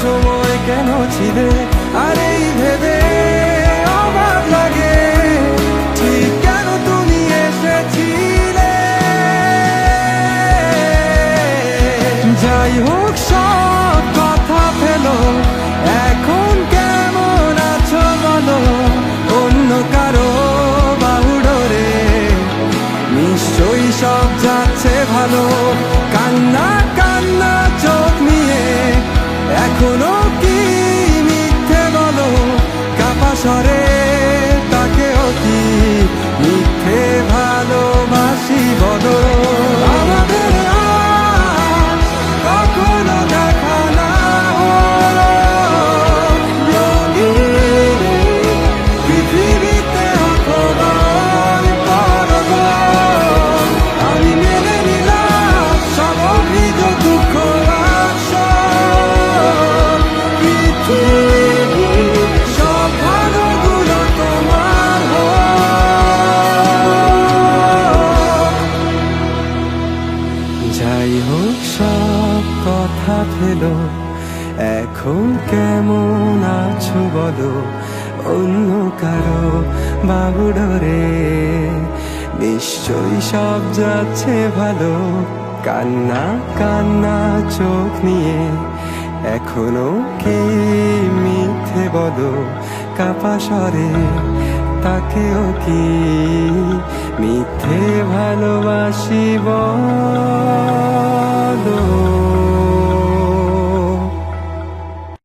সময় কেন ছিলে, আর এই ভেবে অবাক লাগে ঠিক কেন তুমি এসেছিলে। যাই হোক সব কথা ফেলো, এখন কেমন আছো বলো, অন্য কারো বাহু ডোরে নিশ্চয়ই সব যাচ্ছে ভালো। কান্না কান্না চোখ নিয়ে এখনো কি মিথ্যে বলো, কাপা স্বরে তাকেও কি মিথ্যে ভালোবাসি বলো। আমাদের আর কখনো দেখা না হলো, রঙিন পৃথিবীতে অখবর পরব। আমি মেনে নিলাম সব অভিযোগ দুঃখ আসল, পৃথিবীর সব ভালোগুলো তোমার হোক। যাই হোক সব কথা ফেলো, এখন কেমন আছো বলো, অন্য কারো বাবু ডোরে নিশ্চয়ই সব যাচ্ছে ভালো। কান্না কান্না চোখ নিয়ে এখনো কি মিথ্যে বলো, কাপা স্বরে তাকেও কি মিথ্যে ভালোবাসি বলো।